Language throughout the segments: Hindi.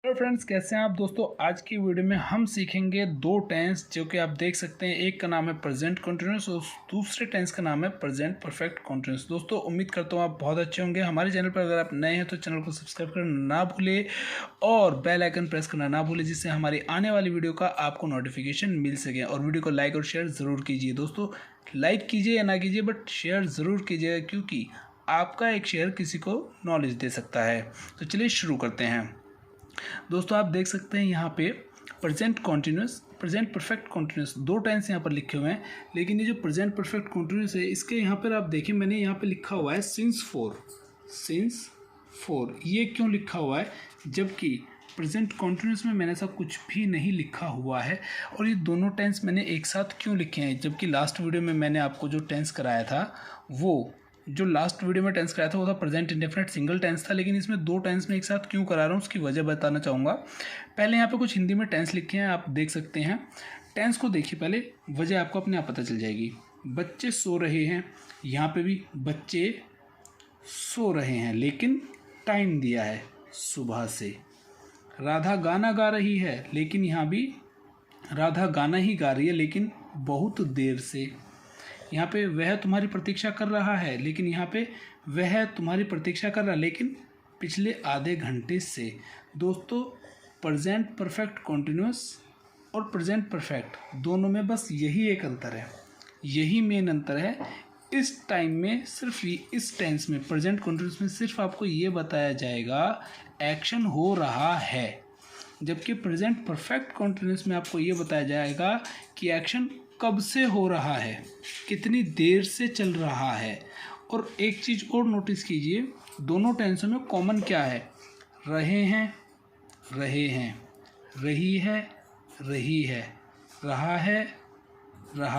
हेलो फ्रेंड्स, कैसे हैं आप दोस्तों। आज की वीडियो में हम सीखेंगे दो टेंस जो कि आप देख सकते हैं। एक का नाम है प्रेजेंट कंटिन्यूअस और दूसरे टेंस का नाम है प्रेजेंट परफेक्ट कंटिन्यूअस। दोस्तों उम्मीद करता हूँ आप बहुत अच्छे होंगे। हमारे चैनल पर अगर आप नए हैं तो चैनल को सब्सक्राइब करना ना भूलें और बेल आइकन प्रेस करना ना भूलें, जिससे हमारी आने वाली वीडियो का आपको नोटिफिकेशन मिल सके। और वीडियो को लाइक और शेयर ज़रूर कीजिए दोस्तों। लाइक कीजिए या ना कीजिए, बट शेयर ज़रूर कीजिएगा, क्योंकि आपका एक शेयर किसी को नॉलेज दे सकता है। तो चलिए शुरू करते हैं। दोस्तों आप देख सकते हैं यहाँ पे present continuous, present perfect continuous दो टेंस यहाँ पर लिखे हुए हैं। लेकिन ये जो प्रेजेंट परफेक्ट कॉन्टिन्यूस है, इसके यहाँ पर आप देखें, मैंने यहाँ पे लिखा हुआ है सिंस फोर। ये क्यों लिखा हुआ है, जबकि प्रेजेंट कॉन्टिन्यूस में मैंने ऐसा कुछ भी नहीं लिखा हुआ है। और ये दोनों टेंस मैंने एक साथ क्यों लिखे हैं, जबकि लास्ट वीडियो में मैंने आपको जो टेंस कराया था वो था प्रेजेंट इंडेफिनिट सिंगल टेंस था। लेकिन इसमें दो टेंस में एक साथ क्यों करा रहा हूँ, उसकी वजह बताना चाहूँगा। पहले यहाँ पे कुछ हिंदी में टेंस लिखे हैं, आप देख सकते हैं। टेंस को देखिए पहले, वजह आपको अपने आप पता चल जाएगी। बच्चे सो रहे हैं, यहाँ पे भी बच्चे सो रहे हैं, लेकिन टाइम दिया है सुबह से। राधा गाना गा रही है, लेकिन यहाँ भी राधा गाना ही गा रही है, लेकिन बहुत देर से। यहाँ पे वह तुम्हारी प्रतीक्षा कर रहा है, लेकिन यहाँ पे वह तुम्हारी प्रतीक्षा कर रहा है, लेकिन पिछले आधे घंटे से। दोस्तों प्रेजेंट परफेक्ट कॉन्टिन्यूअस और प्रेजेंट परफेक्ट दोनों में बस यही एक अंतर है, यही मेन अंतर है। इस टाइम में सिर्फ इस टेंस में, प्रेजेंट कॉन्टिन्यूअस में सिर्फ आपको ये बताया जाएगा एक्शन हो रहा है, जबकि प्रेजेंट परफेक्ट कॉन्टिन्यूअस में आपको ये बताया जाएगा कि एक्शन कब से हो रहा है, कितनी देर से चल रहा है। और एक चीज़ और नोटिस कीजिए, दोनों टेंसों में कॉमन क्या है, रहे हैं, रही है, रहा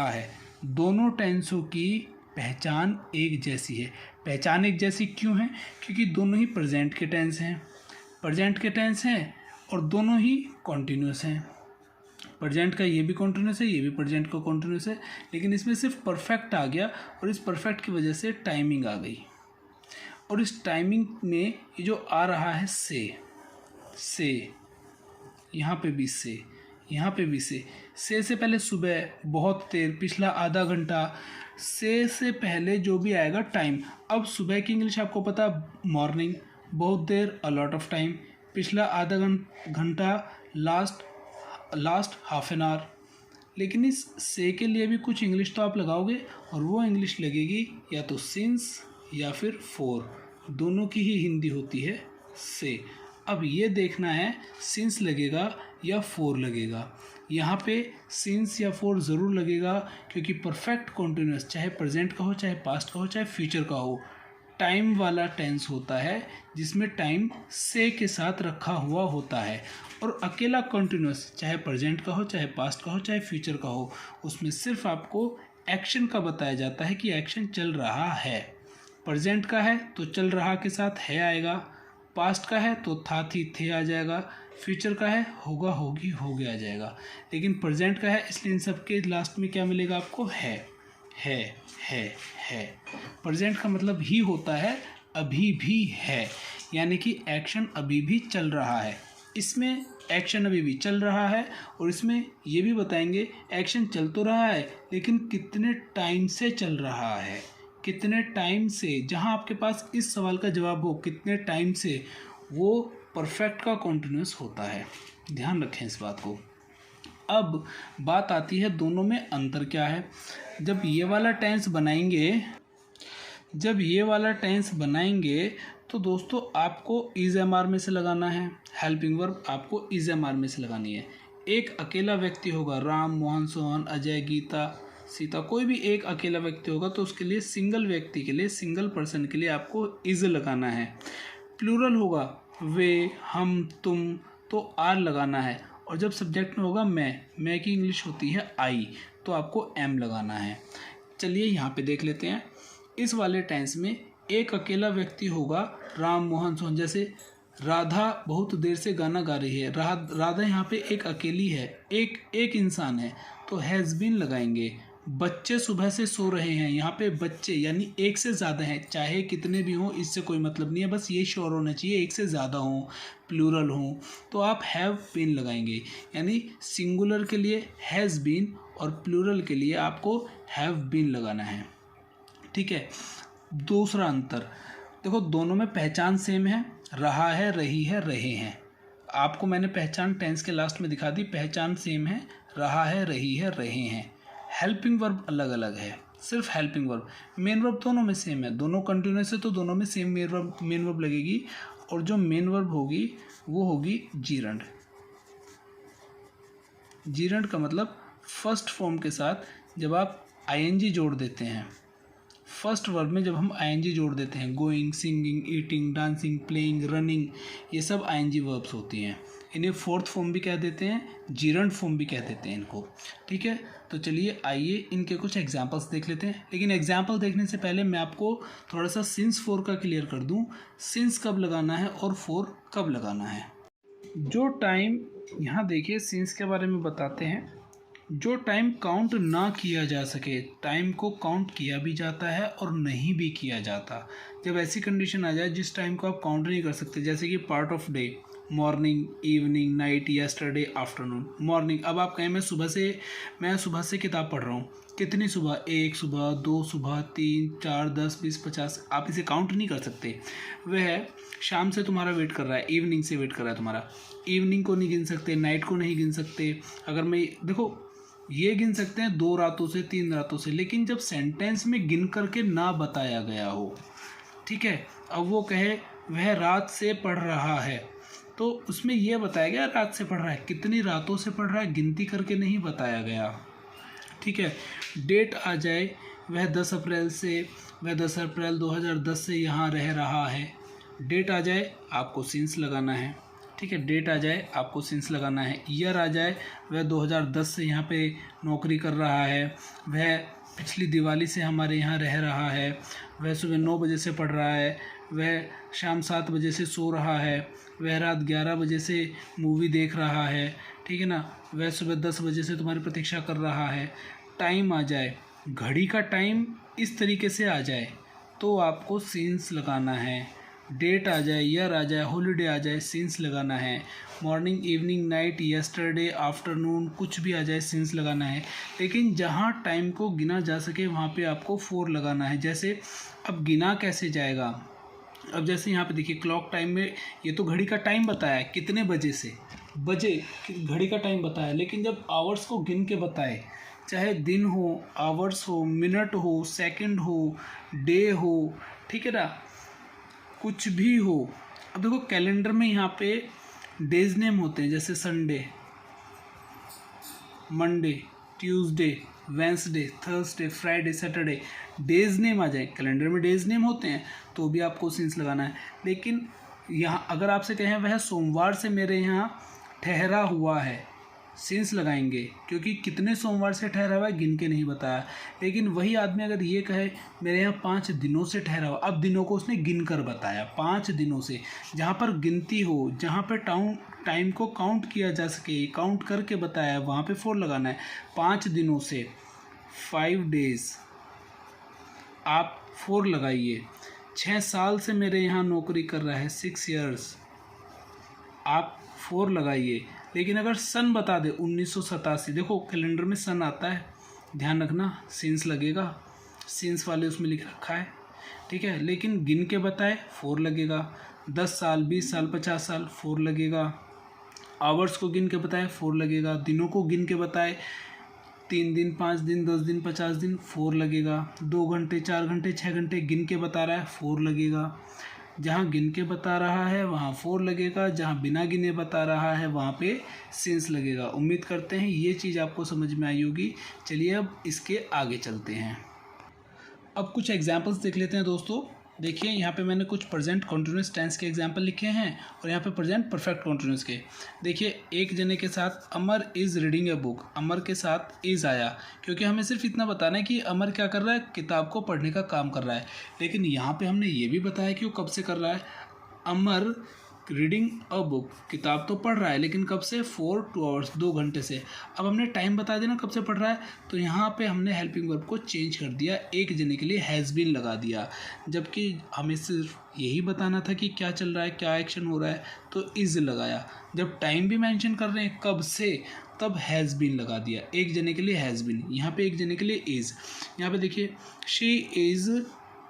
है। दोनों टेंसों की पहचान एक जैसी है। पहचान एक जैसी क्यों है, क्योंकि दोनों ही प्रेजेंट के टेंस हैं और दोनों ही कॉन्टिन्यूअस हैं। प्रेजेंट का ये भी कॉन्टिन्यूअस है, ये भी प्रेजेंट का कॉन्टिन्यूअस है, लेकिन इसमें सिर्फ परफेक्ट आ गया और इस परफेक्ट की वजह से टाइमिंग आ गई। और इस टाइमिंग में ये जो आ रहा है से, यहाँ पे भी से पहले सुबह, बहुत देर, पिछला आधा घंटा। से पहले जो भी आएगा टाइम। अब सुबह की इंग्लिश आपको पता, मॉर्निंग, बहुत देर, अ लॉट ऑफ टाइम, पिछला आधा घंटा, लास्ट हाफ एन आवर। लेकिन इस से के लिए भी कुछ इंग्लिश तो आप लगाओगे, और वो इंग्लिश लगेगी या तो सिंस या फिर फोर, दोनों की ही हिंदी होती है से। अब ये देखना है सिंस लगेगा या फोर लगेगा। यहाँ पे सिंस या फोर ज़रूर लगेगा, क्योंकि परफेक्ट कॉन्टिन्यूअस चाहे प्रेजेंट का हो, चाहे पास्ट का हो, चाहे फ्यूचर का हो, टाइम वाला टेंस होता है, जिसमें टाइम से के साथ रखा हुआ होता है। और अकेला कॉन्टिन्यूअस चाहे प्रेजेंट का हो, चाहे पास्ट का हो, चाहे फ्यूचर का हो, उसमें सिर्फ आपको एक्शन का बताया जाता है कि एक्शन चल रहा है। प्रेजेंट का है तो चल रहा के साथ है आएगा, पास्ट का है तो था थी थे आ जाएगा, फ्यूचर का है होगा होगी हो गया आ जाएगा। लेकिन प्रेजेंट का है, इसलिए इन सब के लास्ट में क्या मिलेगा आपको, है। प्रेजेंट का मतलब ही होता है अभी भी है, यानी कि एक्शन अभी भी चल रहा है। इसमें एक्शन अभी भी चल रहा है, और इसमें ये भी बताएंगे एक्शन चल तो रहा है, लेकिन कितने टाइम से चल रहा है, कितने टाइम से। जहाँ आपके पास इस सवाल का जवाब हो कितने टाइम से, वो परफेक्ट का कॉन्टिन्यूअस होता है। ध्यान रखें इस बात को। अब बात आती है दोनों में अंतर क्या है। जब ये वाला टेंस बनाएंगे तो दोस्तों आपको इज एम आर में से लगाना है, हेल्पिंग वर्ब आपको इज एम आर में से लगानी है। एक अकेला व्यक्ति होगा, राम, मोहन, सोहन, अजय, गीता, सीता, कोई भी एक अकेला व्यक्ति होगा, तो उसके लिए सिंगल व्यक्ति के लिए, सिंगल पर्सन के लिए आपको इज लगाना है। प्लूरल होगा, वे, हम, तुम, तो आर लगाना है। और जब सब्जेक्ट में होगा मैं की इंग्लिश होती है आई, तो आपको एम लगाना है। चलिए यहाँ पे देख लेते हैं। इस वाले टेंस में एक अकेला व्यक्ति होगा, राम, मोहन, सोहन। जैसे राधा बहुत देर से गाना गा रही है, राधा यहाँ पे एक अकेली है, एक इंसान है, तो हैज़ बीन लगाएंगे। बच्चे सुबह से सो रहे हैं, यहाँ पे बच्चे यानी एक से ज़्यादा हैं, चाहे कितने भी हों इससे कोई मतलब नहीं है, बस ये श्योर होना चाहिए एक से ज़्यादा हों, प्लूरल हों, तो आप हैव बीन लगाएंगे। यानी सिंगुलर के लिए हैज़ बीन और प्लूरल के लिए आपको हैव बीन लगाना है। ठीक है। दूसरा अंतर देखो, दोनों में पहचान सेम है, रहा है, रही है, रहे हैं। आपको मैंने पहचान टेंस के लास्ट में दिखा दी, पहचान सेम है, रहा है, रही है, रहे हैं। हेल्पिंग वर्ब अलग अलग है, सिर्फ हेल्पिंग वर्ब। मेन वर्ब दोनों में सेम है, दोनों कंटिन्यूअस है तो दोनों में सेम मेन वर्ब लगेगी, और जो मेन वर्ब होगी वो होगी जीरंड। जीरंड का मतलब फर्स्ट फॉर्म के साथ जब आप आईएनजी जोड़ देते हैं, फर्स्ट वर्ब में जब हम आईएनजी जोड़ देते हैं, going, singing, eating, dancing, playing, running, ये सब आईएनजी वर्ब्स होती हैं। इन्हें फोर्थ फॉर्म भी कह देते हैं, जीरंड फॉर्म भी कह देते हैं इनको। ठीक है, तो चलिए आइए इनके कुछ एग्जांपल्स देख लेते हैं। लेकिन एग्जांपल देखने से पहले मैं आपको थोड़ा सा सिंस फॉर का क्लियर कर दूं, सिंस कब लगाना है और फॉर कब लगाना है। जो टाइम, यहाँ देखिए सिंस के बारे में बताते हैं, जो टाइम काउंट ना किया जा सके, टाइम को काउंट किया भी जाता है और नहीं भी किया जाता। जब ऐसी कंडीशन आ जाए जिस टाइम को आप काउंट नहीं कर सकते, जैसे कि part of day, morning, evening, night, yesterday, afternoon. Morning, अब आप कहें मैं सुबह से किताब पढ़ रहा हूँ, कितनी सुबह, 1 सुबह, 2 सुबह, 3, 4, 10, 20, 50, आप इसे काउंट नहीं कर सकते। वह शाम से तुम्हारा वेट कर रहा है, इवनिंग से वेट कर रहा है तुम्हारा, इवनिंग को नहीं गिन सकते, नाइट को नहीं गिन सकते। अगर मैं देखो, ये गिन सकते हैं 2 रातों से, 3 रातों से, लेकिन जब सेंटेंस में गिन करके ना बताया गया हो, ठीक है, अब वो कहे वह रात से पढ़ रहा है, तो उसमें यह बताया गया रात से पढ़ रहा है, कितनी रातों से पढ़ रहा है गिनती करके नहीं बताया गया। ठीक है, डेट आ जाए, वह 10 अप्रैल 2010 से यहाँ रह रहा है, डेट आ जाए आपको सिंस लगाना है। ठीक है, डेट आ जाए आपको सिंस लगाना है। ईयर आ जाए, वह 2010 से यहाँ पे नौकरी कर रहा है, वह पिछली दिवाली से हमारे यहाँ रह रहा है, वह सुबह 9 बजे से पढ़ रहा है, वह शाम 7 बजे से सो रहा है, वह रात 11 बजे से मूवी देख रहा है। ठीक है ना, वह सुबह 10 बजे से तुम्हारी प्रतीक्षा कर रहा है। टाइम आ जाए, घड़ी का टाइम इस तरीके से आ जाए तो आपको सिंस लगाना है। डेट आ जाए, ईयर आ जाए, हॉलीडे आ जाए, सिंस लगाना है। Morning, evening, night, yesterday, afternoon, कुछ भी आ जाए सिंस लगाना है। लेकिन जहाँ टाइम को गिना जा सके वहाँ पे आपको फॉर लगाना है। जैसे अब गिना कैसे जाएगा, अब जैसे यहाँ पे देखिए क्लॉक टाइम में ये तो घड़ी का टाइम बताया कितने बजे से, बजे घड़ी का टाइम बताया, लेकिन जब आवर्स को गिन के बताए, चाहे दिन हो, आवर्स हो, मिनट हो, सेकंड हो, डे हो, ठीक है ना, कुछ भी हो। अब देखो कैलेंडर में यहाँ पे डेज नेम होते हैं, जैसे Sunday, Monday, Tuesday, Wednesday, Thursday, Friday, Saturday, days name आ जाए, कैलेंडर में डेज नेम होते हैं तो भी आपको सिंस लगाना है। लेकिन यहाँ अगर आपसे कहें वह सोमवार से मेरे यहाँ ठहरा हुआ है, सिंस लगाएंगे, क्योंकि कितने सोमवार से ठहरा हुआ है गिन के नहीं बताया। लेकिन वही आदमी अगर ये कहे मेरे यहाँ 5 दिनों से ठहरा हुआ, अब दिनों को उसने गिन कर बताया, 5 दिनों से, जहाँ पर गिनती हो, जहाँ पर टाइम को काउंट किया जा सके, काउंट करके बताया, वहाँ पे फॉर लगाना है। 5 दिनों से, 5 डेज, आप फॉर लगाइए। 6 साल से मेरे यहाँ नौकरी कर रहा है, 6 ईयर्स, आप फॉर लगाइए। लेकिन अगर सन बता दे 1987, देखो कैलेंडर में सन आता है, ध्यान रखना सिंस लगेगा, सिंस वाले उसमें लिख रखा है। ठीक है, लेकिन गिन के बताए फॉर लगेगा। 10 साल, 20 साल, 50 साल, फॉर लगेगा। आवर्स को गिन के बताए फॉर लगेगा। दिनों को गिन के बताए 3 दिन, 5 दिन, 10 दिन, 50 दिन, फॉर लगेगा। 2 घंटे, 4 घंटे, 6 घंटे गिन के बता रहा है, फॉर लगेगा। जहाँ गिन के बता रहा है वहाँ फॉर लगेगा, जहाँ बिना गिने बता रहा है वहाँ पे सिंस लगेगा। उम्मीद करते हैं ये चीज़ आपको समझ में आई होगी। चलिए अब इसके आगे चलते हैं। अब कुछ एग्जांपल्स देख लेते हैं दोस्तों। देखिए यहाँ पे मैंने कुछ प्रेजेंट कॉन्टिन्यूस टेंस के एग्जांपल लिखे हैं और यहाँ पे प्रेजेंट परफेक्ट कॉन्टिन्यूस के। देखिए एक जने के साथ अमर इज़ रीडिंग ए बुक, अमर के साथ इज़ आया क्योंकि हमें सिर्फ इतना बताना है कि अमर क्या कर रहा है, किताब को पढ़ने का काम कर रहा है। लेकिन यहाँ पे हमने ये भी बताया कि वो कब से कर रहा है। अमर रीडिंग अ बुक, किताब तो पढ़ रहा है लेकिन कब से, फॉर 2 आवर्स, 2 घंटे से। अब हमने टाइम बता दिया ना कब से पढ़ रहा है, तो यहाँ पे हमने हेल्पिंग वर्ब को चेंज कर दिया, एक जने के लिए हैज़ बीन लगा दिया, जबकि हमें सिर्फ यही बताना था कि क्या चल रहा है, क्या एक्शन हो रहा है, तो इज़ लगाया। जब टाइम भी मेंशन कर रहे हैं कब से, तब हैज़ बीन लगा दिया, एक जने के लिए हैज़ बीन, यहाँ पे एक जने के लिए इज़। यहाँ पे देखिए, she is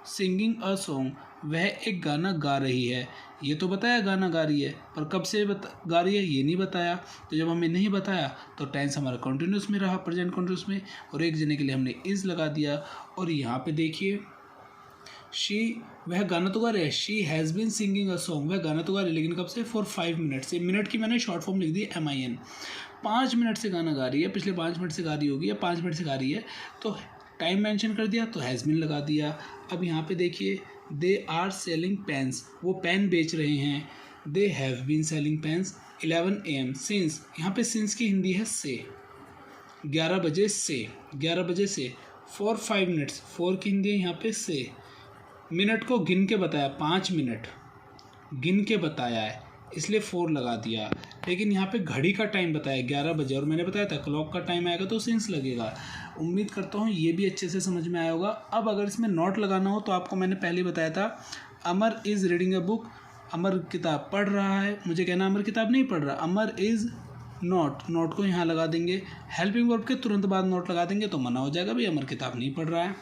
singing a song, वह एक गाना गा रही है, ये तो बताया गाना गा रही है, पर कब से गा रही है ये नहीं बताया। तो जब हमें नहीं बताया तो टेंस हमारा कंटिन्यूस में रहा, प्रेजेंट कंटिन्यूस में, और एक जने के लिए हमने इज़ लगा दिया। और यहाँ पे देखिए, शी, वह गाना तो गा रही है, she has been singing a song, वह गाना तो गा रही है लेकिन कब से, फॉर 5 मिनट से, मिनट की मैंने शॉर्ट फॉर्म लिख दी MIN, 5 मिनट से गाना गा रही है, पिछले 5 मिनट से गा रही होगी या 5 मिनट से गा रही है, तो टाइम मेंशन कर दिया तो हैज़ बीन लगा दिया। अब यहाँ पे देखिए, दे आर सेलिंग पेन्स, वो पेन बेच रहे हैं, they have been selling pens 11 AM, since, यहाँ पे सिंस की हिंदी है से, 11 बजे से, 11 बजे से, फॉर 5 मिनट्स, फॉर की हिंदी है यहाँ पे से, मिनट को गिन के बताया, 5 मिनट गिन के बताया है इसलिए 4 लगा दिया, लेकिन यहाँ पे घड़ी का टाइम बताया 11 बजे, और मैंने बताया था क्लॉक का टाइम आएगा तो सिंस लगेगा। उम्मीद करता हूँ ये भी अच्छे से समझ में आया होगा। अब अगर इसमें नोट लगाना हो तो आपको मैंने पहले बताया था, अमर इज़ रीडिंग अ बुक, अमर किताब पढ़ रहा है, मुझे कहना अमर किताब नहीं पढ़ रहा, अमर इज़ नोट, नोट को यहाँ लगा देंगे, हेल्पिंग वर्ब के तुरंत बाद नोट लगा देंगे तो मना हो जाएगा भाई अमर किताब नहीं पढ़ रहा है।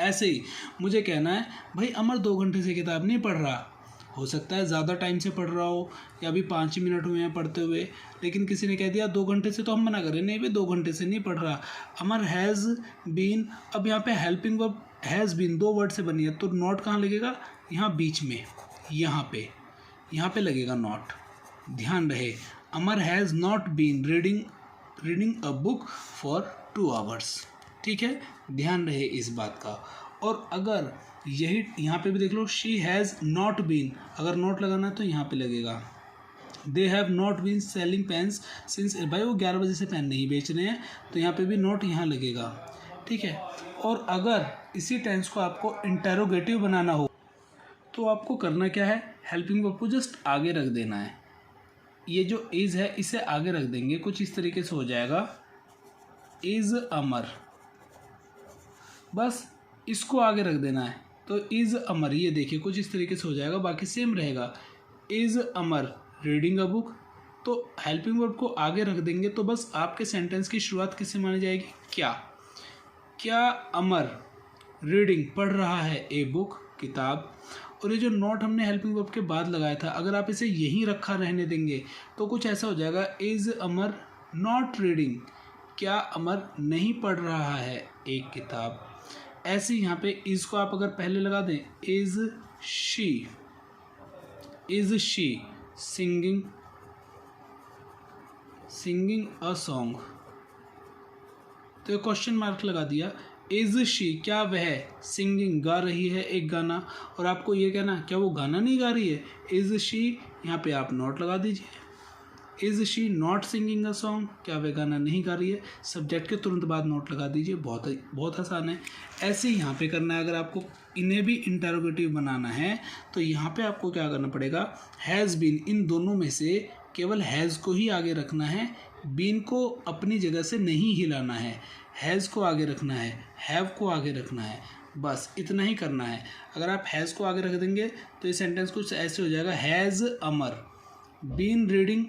ऐसे ही मुझे कहना है भाई अमर 2 घंटे से किताब नहीं पढ़ रहा, हो सकता है ज़्यादा टाइम से पढ़ रहा हो या अभी 5 ही मिनट हुए हैं पढ़ते हुए, लेकिन किसी ने कह दिया 2 घंटे से, तो हम मना करें नहीं भाई 2 घंटे से नहीं पढ़ रहा, अमर हैज़ बीन। अब यहाँ पे helping verb has been 2 word से बनी है, तो नॉट कहाँ लगेगा, यहाँ बीच में, यहाँ पे लगेगा नॉट, ध्यान रहे, Amar has not been reading a book for 2 hours, ठीक है, ध्यान रहे इस बात का। और अगर यही यहाँ पे भी देख लो, शी हैज़ नॉट बीन, अगर नॉट लगाना है तो यहाँ पे लगेगा, they have not been selling pens since, भाई वो 11 बजे से पेन नहीं बेच रहे हैं, तो यहाँ पे भी नॉट यहाँ लगेगा, ठीक है। और अगर इसी टेंस को आपको इंटेरोगेटिव बनाना हो तो आपको करना क्या है, हेल्पिंग वर्ब को जस्ट आगे रख देना है, ये जो इज़ है इसे आगे रख देंगे, कुछ इस तरीके से हो जाएगा, इज़ अमर, बस इसको आगे रख देना है, तो इज़ अमर, ये देखिए कुछ इस तरीके से हो जाएगा, बाकी सेम रहेगा, is Amar reading a book, तो हेल्पिंग वर्ब को आगे रख देंगे तो बस आपके सेंटेंस की शुरुआत किससे मानी जाएगी, क्या अमर रीडिंग पढ़ रहा है ए बुक, किताब। और ये जो नोट हमने हेल्पिंग वर्ब के बाद लगाया था, अगर आप इसे यहीं रखा रहने देंगे तो कुछ ऐसा हो जाएगा, इज़ अमर नॉट रीडिंग, क्या अमर नहीं पढ़ रहा है एक किताब। ऐसे यहाँ पे इज़ को आप अगर पहले लगा दें, is she singing a song, तो क्वेश्चन मार्क लगा दिया, इज़ शी, क्या वह सिंगिंग गा रही है एक गाना, और आपको ये कहना क्या वो गाना नहीं गा रही है, इज़ शी, यहाँ पे आप नॉट लगा दीजिए, is she not singing a song, क्या वह गाना नहीं गा रही है, सब्जेक्ट के तुरंत बाद नोट लगा दीजिए, बहुत आसान है। ऐसे ही यहाँ पे करना है, अगर आपको इन्हें भी इंटरोगेटिव बनाना है तो यहाँ पे आपको क्या करना पड़ेगा, हैज़ बीन, इन दोनों में से केवल हैज़ को ही आगे रखना है, बीन को अपनी जगह से नहीं हिलाना है, हैज़ को आगे रखना है, हैव को आगे रखना है, बस इतना ही करना है। अगर आप हैज़ को आगे रख देंगे तो ये सेंटेंस कुछ ऐसे हो जाएगा, has Amar been reading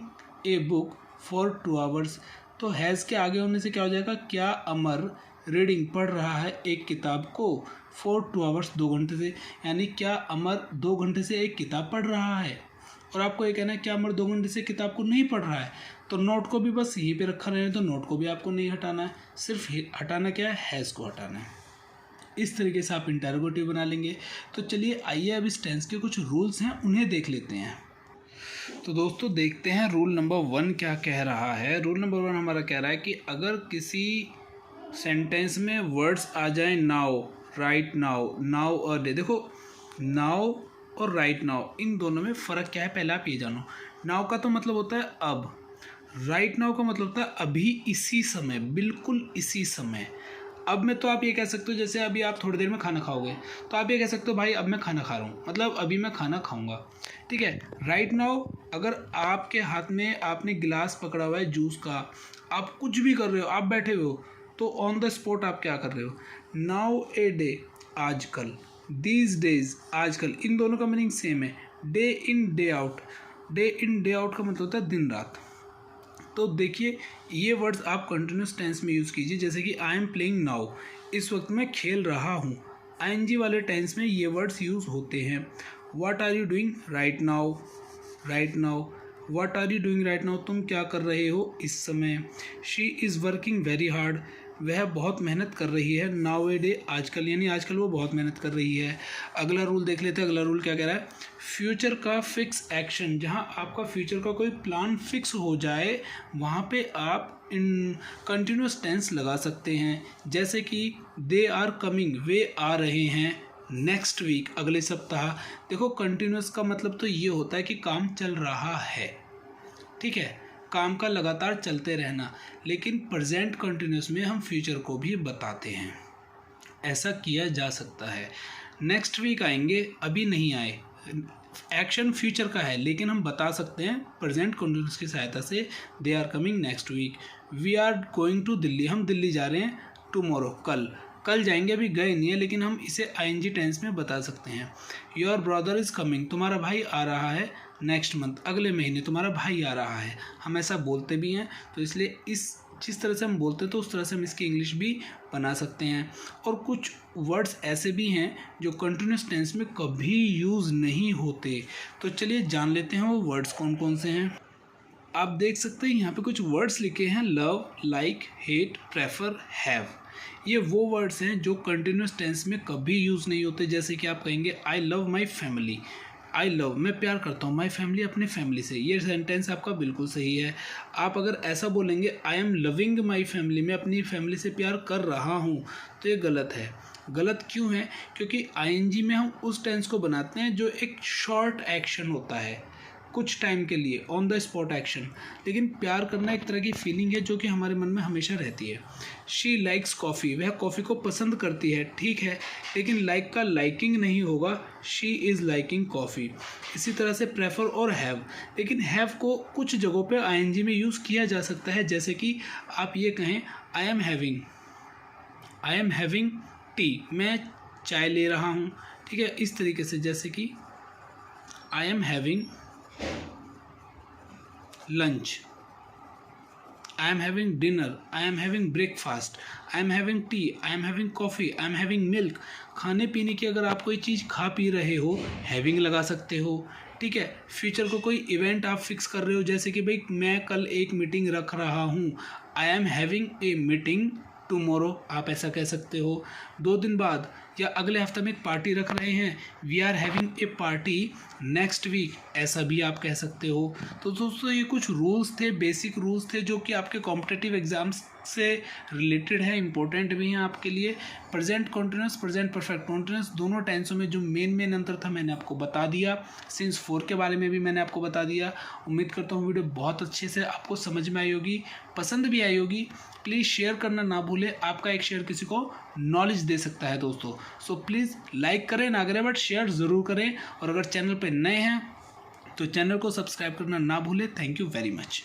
a book for 2 hours, तो हैज़ के आगे होने से क्या हो जाएगा, क्या अमर रीडिंग पढ़ रहा है एक किताब को फॉर 2 आवर्स, 2 घंटे से, यानी क्या अमर 2 घंटे से एक किताब पढ़ रहा है। और आपको ये कहना है क्या अमर 2 घंटे से किताब को नहीं पढ़ रहा है, तो नोट को भी बस यहीं पे रखा रहना है, तो नोट को भी आपको नहीं हटाना है, सिर्फ हटाना क्या है, हैज़ को हटाना है। इस तरीके से आप इंटरोगेटिव बना लेंगे। तो चलिए आइए अब इस टेंस के कुछ रूल्स हैं उन्हें देख लेते हैं। तो दोस्तों देखते हैं रूल नंबर 1 क्या कह रहा है। रूल नंबर 1 हमारा कह रहा है कि अगर किसी सेंटेंस में वर्ड्स आ जाएं नाउ, राइट नाउ, नाउ और डे, देखो नाउ और राइट नाउ इन दोनों में फ़र्क क्या है पहले आप ये जानो। नाउ का तो मतलब होता है अब, राइट नाउ का मतलब होता है अभी इसी समय, बिल्कुल इसी समय। अब में तो आप ये कह सकते हो, जैसे अभी आप थोड़ी देर में खाना खाओगे तो आप ये कह सकते हो भाई अब मैं खाना खा रहा हूँ, मतलब अभी मैं खाना खाऊंगा, ठीक है। राइट नाउ अगर आपके हाथ में आपने गिलास पकड़ा हुआ है जूस का, आप कुछ भी कर रहे हो, आप बैठे हुए हो, तो ऑन द स्पॉट आप क्या कर रहे हो? नाउ ए डे, आजकल, दीज डेज, आजकल, इन दोनों का मीनिंग सेम है। Day in day out, day in day out का मतलब होता है दिन रात। तो देखिए ये वर्ड्स आप कंटिन्यूस टेंस में यूज़ कीजिए, जैसे कि आई एम प्लेइंग नाउ, इस वक्त मैं खेल रहा हूँ। आईएनजी वाले टेंस में ये वर्ड्स यूज़ होते हैं। What are you doing right now, right now, what are you doing right now, तुम क्या कर रहे हो इस समय। She is working very hard, वह बहुत मेहनत कर रही है। नाउ ए डे, आजकल, यानी आजकल वो बहुत मेहनत कर रही है। अगला रूल देख लेते हैं, अगला रूल क्या कह रहा है? फ्यूचर का फिक्स एक्शन, जहाँ आपका फ्यूचर का कोई प्लान फिक्स हो जाए वहाँ पे आप इन कंटिन्यूस टेंस लगा सकते हैं, जैसे कि दे आर कमिंग, वे आ रहे हैं, नेक्स्ट वीक, अगले सप्ताह। देखो कंटिन्यूस का मतलब तो ये होता है कि काम चल रहा है, ठीक है, काम का लगातार चलते रहना। लेकिन प्रेजेंट कंटिन्यूस में हम फ्यूचर को भी बताते हैं, ऐसा किया जा सकता है। नेक्स्ट वीक आएंगे, अभी नहीं आए, एक्शन फ्यूचर का है लेकिन हम बता सकते हैं प्रेजेंट कंटिन्यूस की सहायता से, they are coming next week. We are going to Delhi, हम दिल्ली जा रहे हैं टुमारो, कल, कल जाएंगे, अभी गए नहीं है लेकिन हम इसे आईएनजी टेंस में बता सकते हैं। योर ब्रदर इज़ कमिंग, तुम्हारा भाई आ रहा है नेक्स्ट मंथ, अगले महीने तुम्हारा भाई आ रहा है, हम ऐसा बोलते भी हैं। तो इसलिए इस जिस तरह से हम बोलते हैं तो उस तरह से हम इसकी इंग्लिश भी बना सकते हैं। और कुछ वर्ड्स ऐसे भी हैं जो कंटिन्यूस टेंस में कभी यूज़ नहीं होते, तो चलिए जान लेते हैं वो वर्ड्स कौन कौन से हैं। आप देख सकते हैं यहाँ पे कुछ वर्ड्स लिखे हैं, love, like, hate, prefer, have. ये वो वर्ड्स हैं जो कंटिन्यूस टेंस में कभी यूज़ नहीं होते। जैसे कि आप कहेंगे I love my family, I love, मैं प्यार करता हूँ, माई फैमिली, अपने फैमिली से, ये सेंटेंस आपका बिल्कुल सही है। आप अगर ऐसा बोलेंगे I am loving my family, मैं अपनी फैमिली से प्यार कर रहा हूँ, तो ये गलत है। गलत क्यों है? क्योंकि आईएनजी में हम उस टेंस को बनाते हैं जो एक शॉर्ट एक्शन होता है, कुछ टाइम के लिए, ऑन द स्पॉट एक्शन। लेकिन प्यार करना एक तरह की फीलिंग है जो कि हमारे मन में हमेशा रहती है। शी लाइक्स कॉफ़ी, वह कॉफ़ी को पसंद करती है, ठीक है, लेकिन लाइक का लाइकिंग नहीं होगा, शी इज़ लाइकिंग कॉफ़ी। इसी तरह से प्रेफर और हैव, लेकिन हैव को कुछ जगहों पे आईएनजी में यूज़ किया जा सकता है, जैसे कि आप ये कहें आई एम हैविंग टी, मैं चाय ले रहा हूँ, ठीक है, इस तरीके से, जैसे कि I am having lunch, I am having dinner, I am having breakfast, I am having tea, I am having coffee, I am having milk। खाने पीने की अगर आप कोई चीज़ खा पी रहे हो, हैविंग लगा सकते हो, ठीक है। फ्यूचर को कोई इवेंट आप फिक्स कर रहे हो, जैसे कि भाई मैं कल एक मीटिंग रख रहा हूँ, I am having a meeting tomorrow, आप ऐसा कह सकते हो। 2 दिन बाद या अगले हफ्ते में एक पार्टी रख रहे हैं, we are having a party next week, ऐसा भी आप कह सकते हो। तो दोस्तों ये कुछ रूल्स थे, बेसिक रूल्स थे जो कि आपके कॉम्पिटिटिव एग्जाम्स से रिलेटेड है, इंपॉर्टेंट भी हैं आपके लिए। Present continuous, present perfect continuous, दोनों टेंसों में जो मेन अंतर था मैंने आपको बता दिया। सिंस 4 के बारे में भी मैंने आपको बता दिया। उम्मीद करता हूँ वीडियो बहुत अच्छे से आपको समझ में आई होगी, पसंद भी आई होगी। प्लीज़ शेयर करना ना भूलें, आपका एक शेयर किसी को नॉलेज दे सकता है दोस्तों। सो प्लीज़ लाइक करें ना करें बट शेयर ज़रूर करें, और अगर चैनल पर नए हैं तो चैनल को सब्सक्राइब करना ना भूलें। Thank you very much.